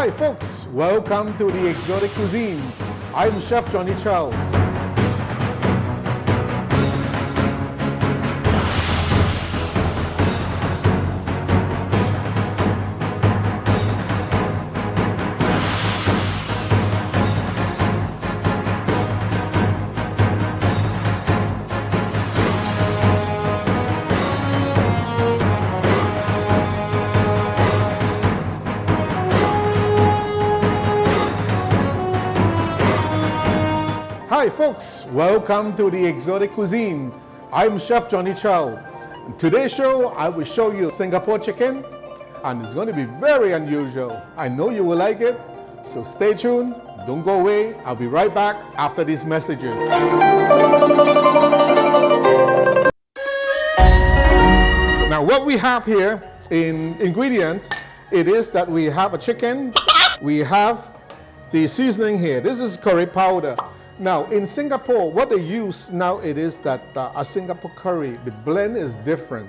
Hi folks, welcome to the Exotic Cuisine. I'm Chef Johnny Chow. Hi folks, welcome to the Exotic Cuisine. I'm Chef Johnny Chow. In today's show, I will show you Singapore chicken, and it's going to be very unusual. I know you will like it, so stay tuned, don't go away. I'll be right back after these messages. Now what we have here in ingredients, it is that we have a chicken, we have the seasoning here. This is curry powder. Now in Singapore, what they use now it is that a Singapore curry, the blend is different.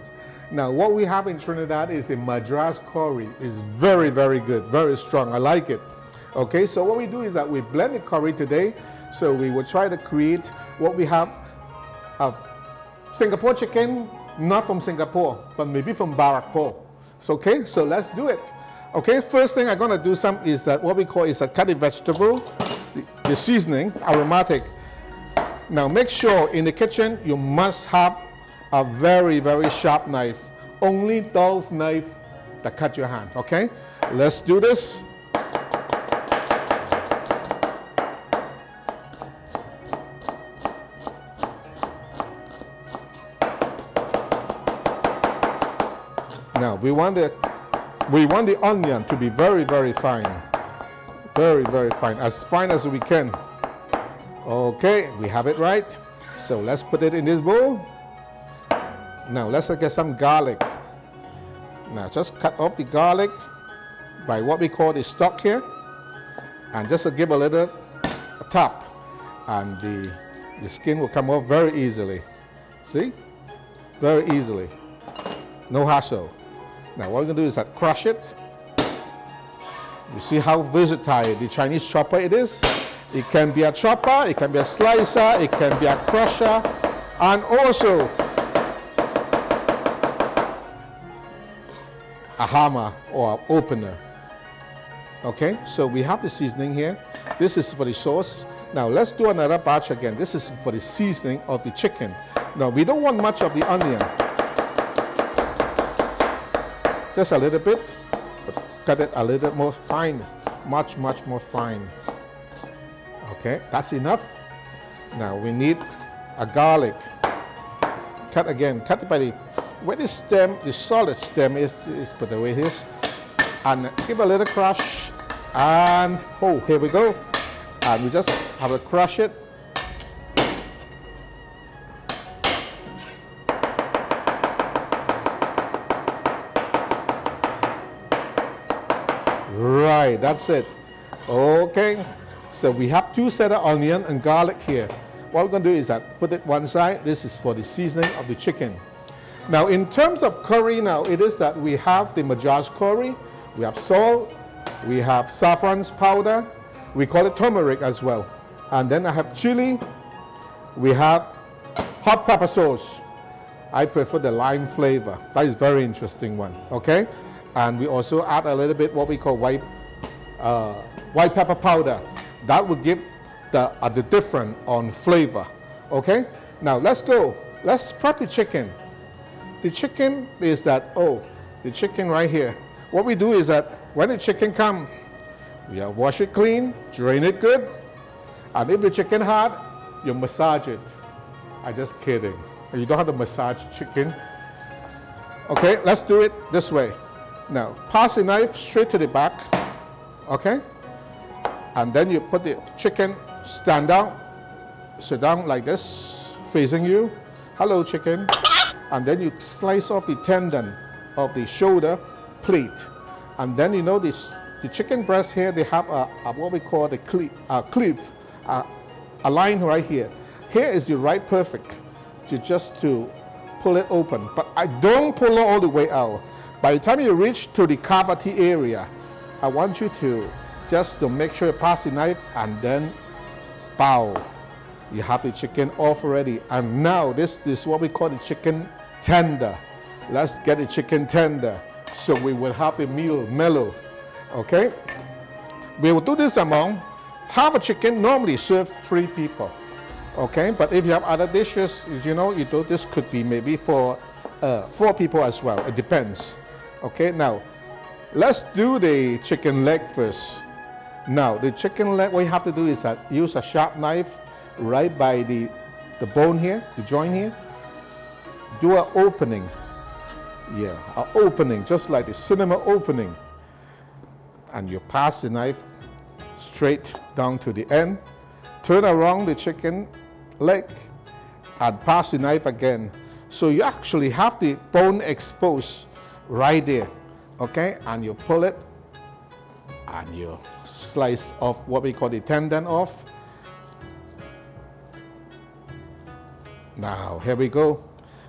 Now what we have in Trinidad is a Madras curry. It's very, very good, very strong. I like it. Okay, so what we do is that we blend the curry today. So we will try to create what we have, Singapore chicken, not from Singapore, but maybe from Barrackpore. So, okay, so let's do it. Okay, first thing I'm gonna do is that what we call is a cut the vegetable. The seasoning, aromatic. Now make sure in the kitchen you must have a very, very sharp knife. Only those knife that cut your hand, okay? Let's do this. Now we want the onion to be very, very fine. Very, very fine as we can. Okay, we have it right. So let's put it in this bowl. Now let's get some garlic. Now just cut off the garlic by what we call the stalk here, and just to give a little tap, and the skin will come off very easily. See? Very easily. No hassle. Now what we're gonna do is that crush it. You see how versatile the Chinese chopper it is? It can be a chopper, it can be a slicer, it can be a crusher, and also a hammer or an opener. Okay, so we have the seasoning here. This is for the sauce. Now let's do another batch again. This is for the seasoning of the chicken. Now we don't want much of the onion. Just a little bit. Cut it a little more fine, much more fine. Okay, that's enough. Now we need a garlic. Cut again, cut it by where the stem, the solid stem is put away here. And give a little crush. And oh, here we go. And we just have to crush it. Right, that's it. Okay, so we have two sets of onion and garlic here. What we're going to do is that put it one side. This is for the seasoning of the chicken. Now in terms of curry, now it is that we have the Madras curry, we have salt, we have saffron powder, we call it turmeric as well. And then I have chili, we have hot pepper sauce. I prefer the lime flavor. That is very interesting one, okay? And we also add a little bit what we call white pepper powder. That will give the difference on flavor. Okay? Now let's go. Let's prep the chicken. The chicken is that, the chicken right here. What we do is that when the chicken comes, we wash it clean, drain it good. And if the chicken hard, you massage it. I'm just kidding. You don't have to massage chicken. Okay, let's do it this way. Now, pass the knife straight to the back, okay? And then you put the chicken, stand down, sit down like this, facing you. Hello, chicken. And then you slice off the tendon of the shoulder plate. And then you know the chicken breast here, they have a what we call the cleave, a line right here. Here is the right perfect to pull it open. But I don't pull it all the way out. By the time you reach to the cavity area, I want you to just to make sure you pass the knife, and then pow, you have the chicken off already. And now this is what we call the chicken tender. Let's get the chicken tender so we will have the meal mellow. Okay, we will do this among half a chicken. Normally serve 3 people. Okay, but if you have other dishes, you know, this could be maybe for 4 people as well. It depends. Okay, now let's do the chicken leg first. Now the chicken leg, what you have to do is that use a sharp knife right by the bone here, the joint here. Do an opening. Yeah, an opening, just like the cinema opening. And you pass the knife straight down to the end. Turn around the chicken leg and pass the knife again. So you actually have the bone exposed right there. Okay, and you pull it and you slice off what we call the tendon off. Now here we go.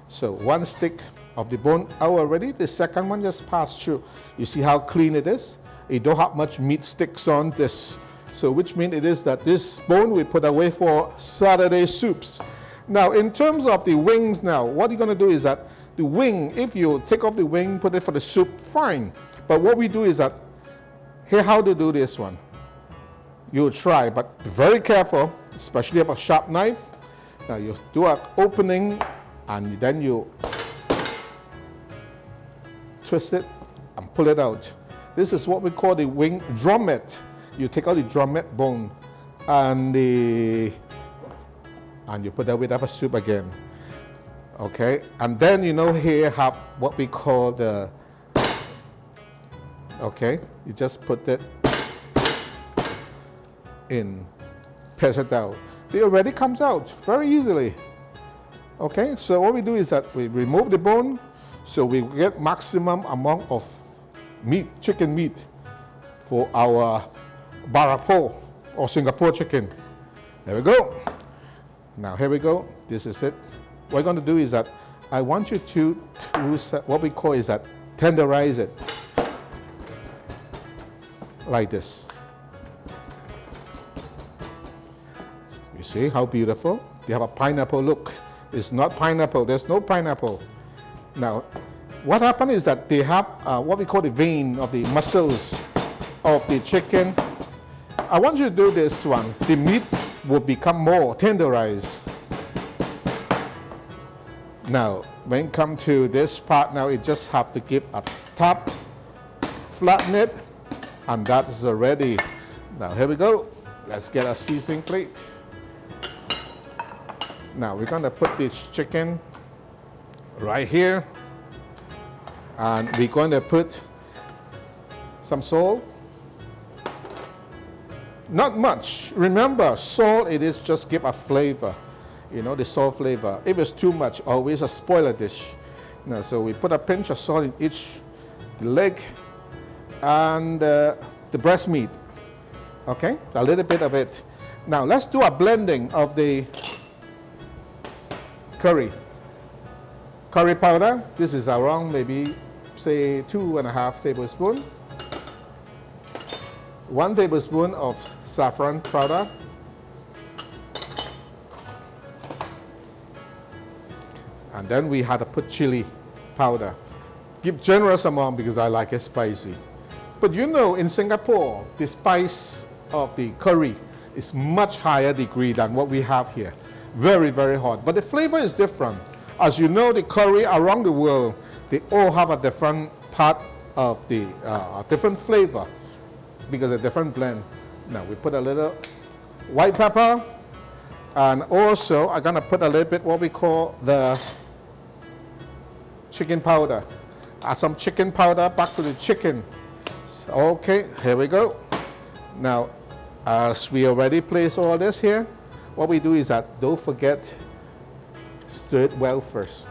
So 1 stick of the bone out already. The second one just passed through. You see how clean it is? It don't have much meat sticks on this. So which means it is that this bone we put away for Saturday soups. Now in terms of the wings now, what you're going to do is that the wing, if you take off the wing, put it for the soup, fine. But what we do is that, here how to do this one. You try, but be very careful, especially with a sharp knife. Now you do an opening and then you twist it and pull it out. This is what we call the wing drummet. You take out the drummet bone and you put that with a soup again. Okay, and then you know here have what we call the, okay, you just put it in, press it out. It already comes out very easily. Okay, so what we do is that we remove the bone so we get maximum amount of meat, chicken meat for our Barapo or Singapore chicken. There we go. Now here we go. This is it. What I'm going to do is that I want you to what we call is that tenderize it like this. You see how beautiful? They have a pineapple look. It's not pineapple. There's no pineapple. Now, what happened is that they have what we call the vein of the muscles of the chicken. I want you to do this one. The meat will become more tenderized. Now, when it comes to this part now, you just have to give a tap, flatten it, and that's ready. Now, here we go. Let's get a seasoning plate. Now, we're going to put this chicken right here. And we're going to put some salt. Not much. Remember, salt, it is just give a flavor. You know, the salt flavor. If it's too much, always a spoiler dish. Now, so we put a pinch of salt in each leg and the breast meat. Okay, a little bit of it. Now, let's do a blending of the curry powder. This is around maybe, say, 2.5 tablespoons. 1 tablespoon of saffron powder. And then we had to put chili powder. Give generous amount because I like it spicy. But you know, in Singapore, the spice of the curry is much higher degree than what we have here. Very, very hot. But the flavor is different. As you know, the curry around the world, they all have a different part of the different flavor because a different blend. Now we put a little white pepper, and also I'm gonna put a little bit what we call the chicken powder. Add some chicken powder back to the chicken. Okay, here we go. Now, as we already placed all this here, what we do is that don't forget, stir it well first.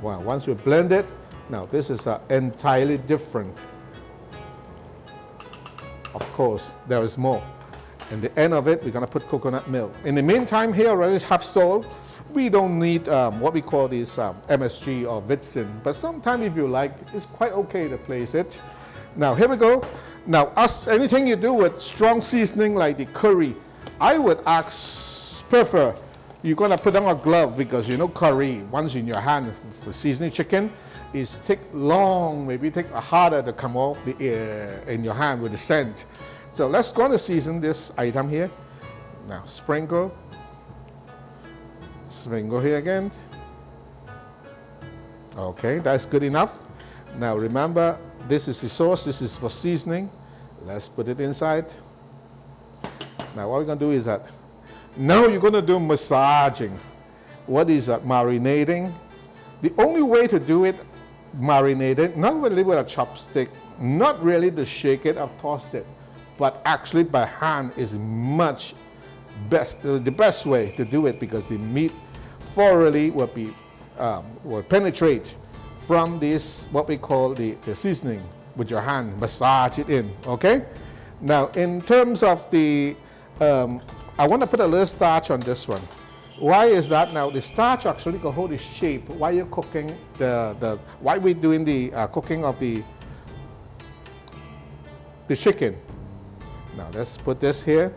Wow, once we blend it, now this is entirely different. Of course, there is more. In the end of it, we're gonna put coconut milk. In the meantime, here already have salt. We don't need what we call this MSG or Vitsin, but sometimes if you like, it's quite okay to place it. Now here we go. Now anything you do with strong seasoning like the curry, I would prefer you're gonna put on a glove, because you know curry, once in your hand, the seasoning chicken, is take long, maybe take harder to come off in your hand with the scent. So let's go to season this item here. Now sprinkle here again. Okay, that's good enough. Now remember, this is the sauce, this is for seasoning. Let's put it inside. Now what we're going to do is that, now you're going to do massaging. What is that? Marinating. The only way to do it, marinated, not really with a chopstick, not really to shake it or toss it, but actually by hand is much best, the best way to do it, because the meat thoroughly will penetrate from this, what we call the seasoning with your hand, massage it in, okay? Now, in terms of the, I want to put a little starch on this one. Why is that? Now, the starch actually can hold the shape while you're cooking while we're doing the cooking of the chicken. Now, let's put this here.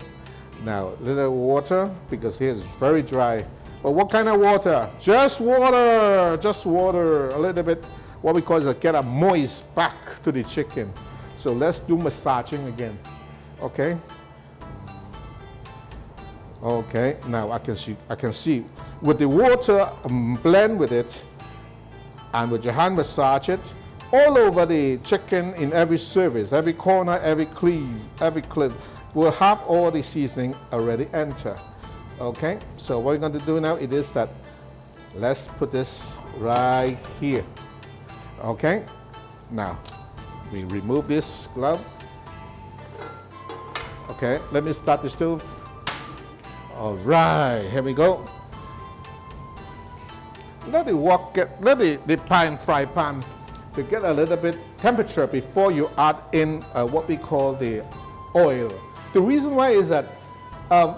Now, a little water, because here it's very dry. But what kind of water? Just water, a little bit, what we call is get a moist back to the chicken. So let's do massaging again, okay? Okay, now I can see with the water blend with it, and with your hand massage it all over the chicken in every surface, every corner, every cleave will have all the seasoning already enter. Okay, so what we're going to do now is that let's put this right here. Okay, now we remove this glove. Okay, let me start the stove. All right, here we go. Let the fry pan to get a little bit temperature before you add in what we call the oil. The reason why is that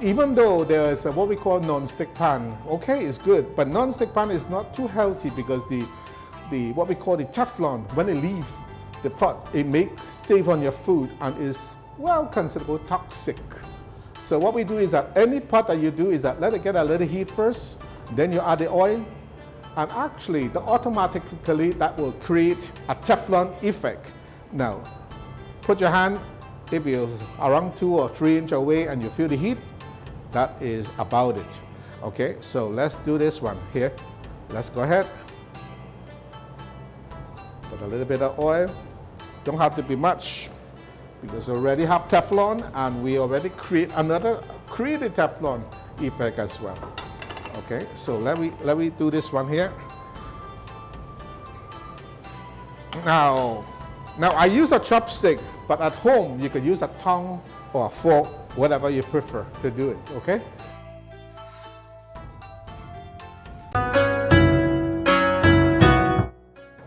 even though there is what we call non-stick pan, okay, it's good, but non-stick pan is not too healthy, because the what we call the Teflon, when it leaves the pot, it may stay on your food and is well considered toxic. So what we do is that any pot that you do is that let it get a little heat first, then you add the oil, and actually automatically that will create a Teflon effect. Now, put your hand, if you're around 2 or 3 inches away and you feel the heat, that is about it. Okay, so let's do this one here. Let's go ahead. Put a little bit of oil. Don't have to be much, because we already have Teflon, and we already create a Teflon effect as well. Okay, so let me do this one here. Now I use a chopstick, but at home you could use a tongue or a fork, whatever you prefer to do it, okay?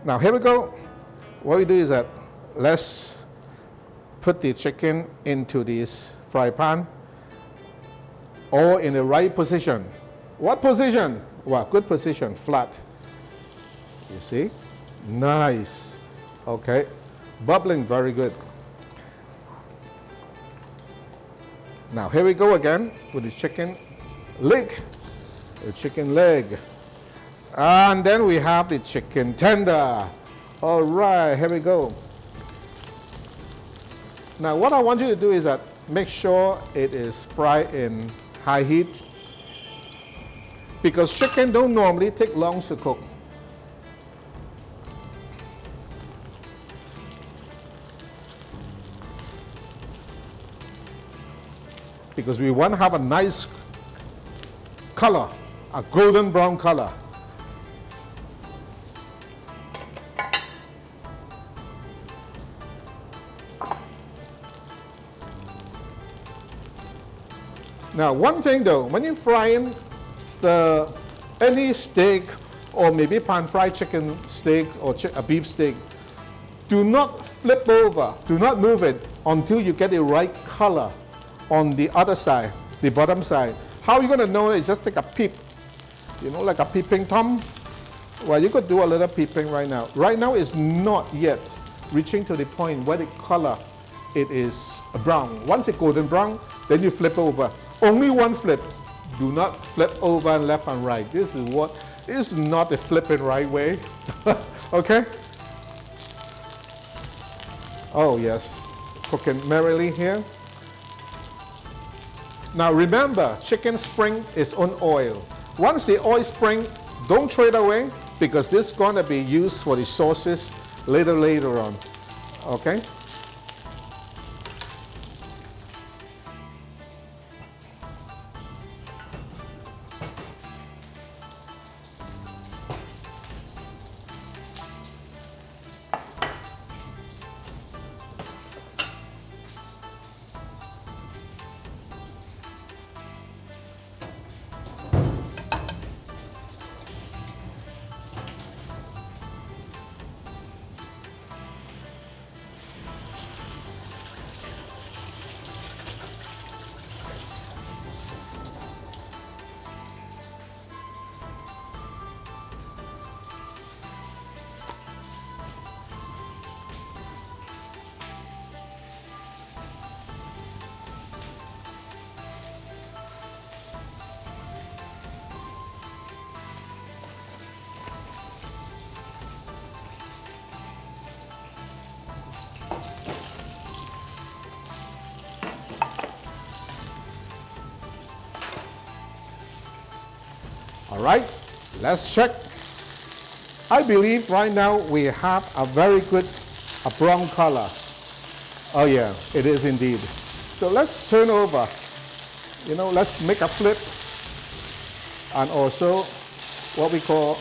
Now here we go. What we do is that let's put the chicken into this fry pan, or in the right position. What position? Well, good position, flat. You see? Nice. Okay. Bubbling, very good. Now here we go again with the chicken leg. The chicken leg. And then we have the chicken tender. All right, here we go. Now what I want you to do is that make sure it is fried in high heat, because chicken don't normally take long to cook. Because we want to have a nice color, a golden brown color. Now, one thing though, when you're frying any steak, or maybe pan-fried chicken steak or a beef steak, do not flip over, do not move it until you get the right color on the other side, the bottom side. How are you going to know it? Just take a peep. You know, like a peeping Tom. Well, you could do a little peeping right now. Right now it's not yet reaching to the point where the color it is brown. Once it's golden brown, then you flip over. Only one flip. Do not flip over and left and right. This is not the flipping right way. Okay? Oh yes, cooking merrily here. Now remember, chicken spring is on oil. Once the oil spring, don't throw it away because this is going to be used for the sauces later on. Okay? All right, let's check. I believe right now we have a very good brown color. Oh yeah, it is indeed. So let's turn over. You know, let's make a flip. And also what we call,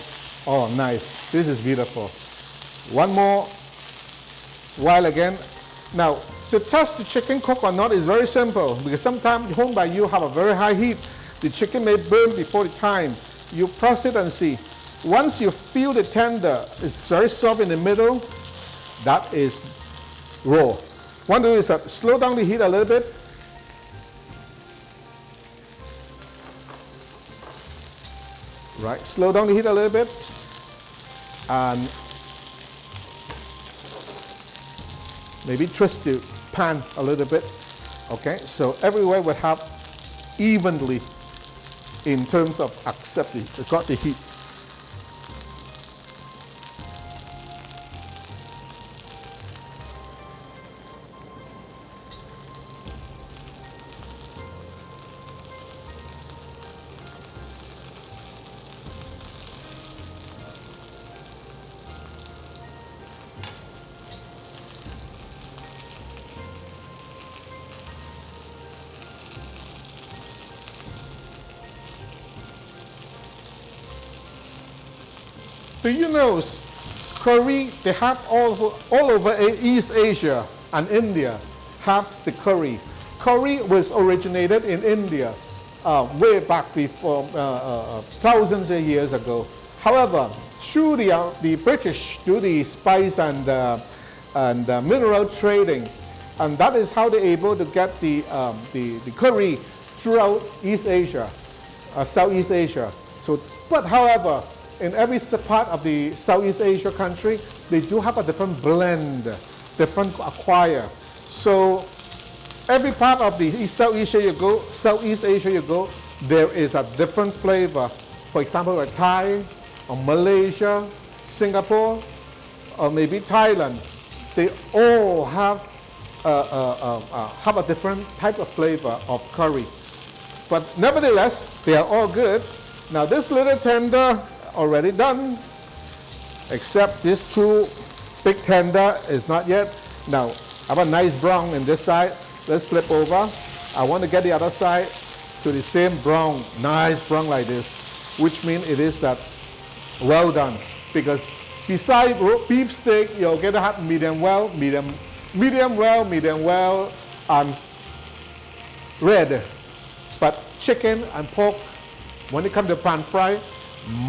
oh nice, this is beautiful. One more while again. Now, to test the chicken cook or not is very simple because sometimes home by you have a very high heat. The chicken may burn before the time. You press it and see. Once you feel the tender, it's very soft in the middle, that is raw. One thing is slow down the heat a little bit. Right, slow down the heat a little bit. And maybe twist the pan a little bit. Okay, so everywhere will have evenly in terms of accepting, got the heat. Do you know curry, they have all over East Asia and India have the curry. Curry was originated in India way back before thousands of years ago. However, through the British do the spice and mineral trading, and that is how they're able to get the curry throughout East Asia, Southeast Asia. So, but however, in every part of the Southeast Asia country, they do have a different blend, different acquire. So every part of the Southeast Asia you go, there is a different flavor. For example, like Thai, or Malaysia, Singapore, or maybe Thailand, they all have a different type of flavor of curry. But nevertheless, they are all good. Now this little tender, already done, except this two big tender is not yet. Now, I have a nice brown in this side. Let's flip over. I want to get the other side to the same brown, nice brown like this, which means it is that well done. Because beside beef steak, you're going to have medium well, and red. But chicken and pork, when it comes to pan fry,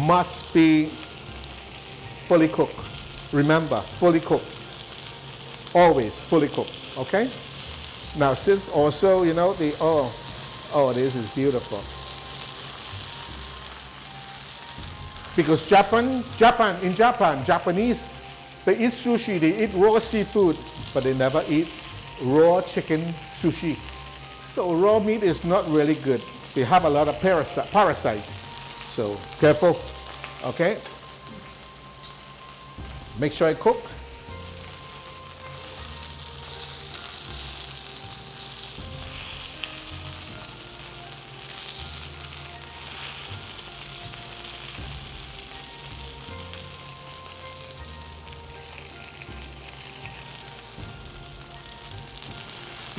must be fully cooked. Remember, fully cooked. Always fully cooked, okay? Now since also, you know, this is beautiful. Because in Japan, Japanese, they eat sushi, they eat raw seafood, but they never eat raw chicken sushi. So raw meat is not really good. They have a lot of parasites. So careful, okay? Make sure it cook.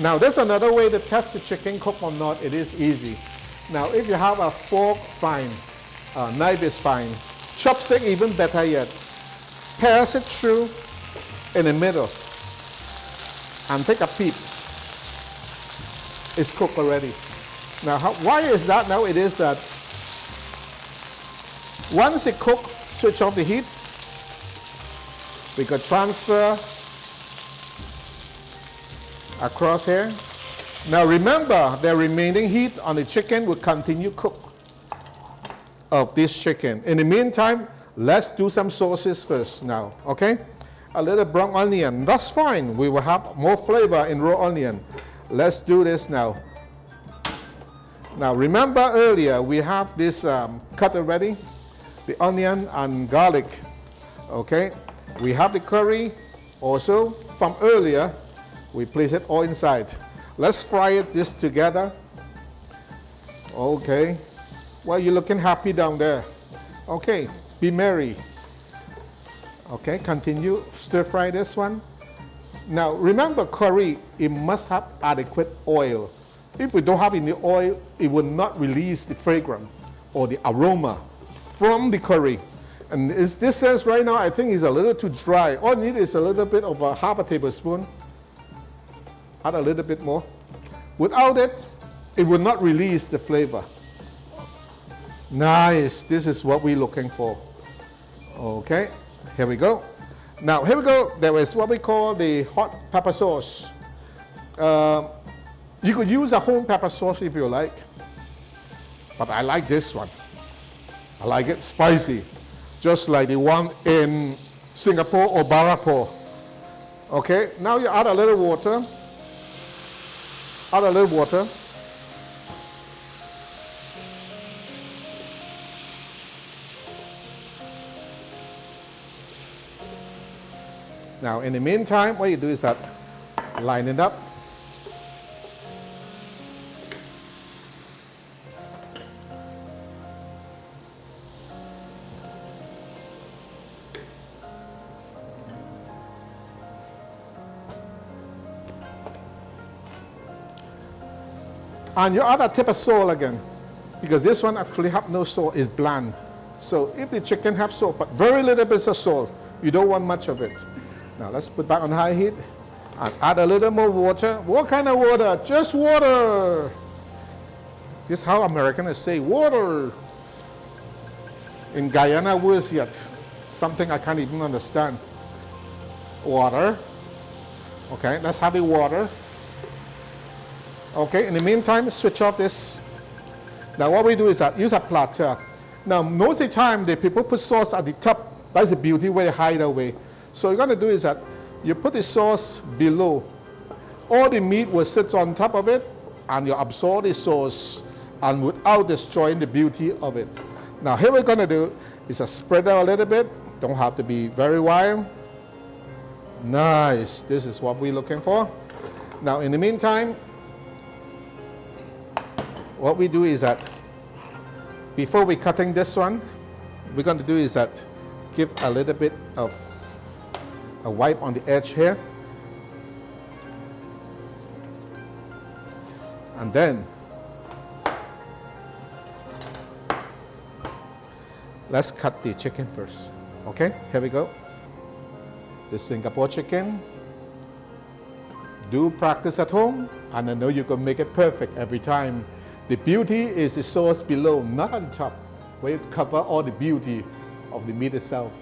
Now there's another way to test the chicken cook or not. It is easy. Now if you have a fork, fine. Knife is fine. Chopstick even better yet. Pass it through in the middle and take a peep. It's cooked already. Now why is that? Now it is that once it cooks, switch off the heat. We could transfer across here. Now remember, the remaining heat on the chicken will continue cook of this chicken. In the meantime, let's do some sauces first now, okay? A little brown onion, that's fine. We will have more flavor in raw onion. Let's do this now. Now remember earlier, we have this cut already, the onion and garlic, okay? We have the curry also from earlier. We place it all inside. Let's fry this together. Okay. Well, you're looking happy down there. Okay, be merry. Okay, continue, stir fry this one. Now, remember curry, it must have adequate oil. If we don't have any oil, it will not release the fragrance or the aroma from the curry. And this says right now, I think it's a little too dry. All you need is a little bit of half a tablespoon. Add a little bit more. Without it, it will not release the flavor. Nice, this is what we're looking for. Okay, here we go. Now, here we go. There is what we call the hot pepper sauce. You could use a home pepper sauce if you like, but I like this one. I like it spicy, just like the one in Singapore or Barapur. Okay, now you add a little water. Add a little water. Now, in the meantime, what you do is that line it up. And you add a tip of salt again, because this one actually have no salt, it's bland. So if the chicken have salt, but very little bit of salt, you don't want much of it. Now let's put back on high heat and add a little more water. What kind of water? Just water. This is how Americans say water. In Guyana, words yet. Something I can't even understand. Water. Okay, let's have the water. Okay, in the meantime, switch off this. Now what we do is that use a platter. Now most of the time, the people put sauce at the top. That's the beauty where they hide away. So you're going to do is that you put the sauce below. All the meat will sit on top of it, and you absorb the sauce, and without destroying the beauty of it. Now here we're going to do is spread out a little bit. Don't have to be very wide. Nice. This is what we're looking for. Now in the meantime, what we do is that before we cutting this one, we're going to do is that give a little bit of a wipe on the edge here, and then let's cut the chicken first. Okay, here we go. The Singapore chicken. Do practice at home, and I know you can make it perfect every time. The beauty is the sauce below, not on top, where you cover all the beauty of the meat itself.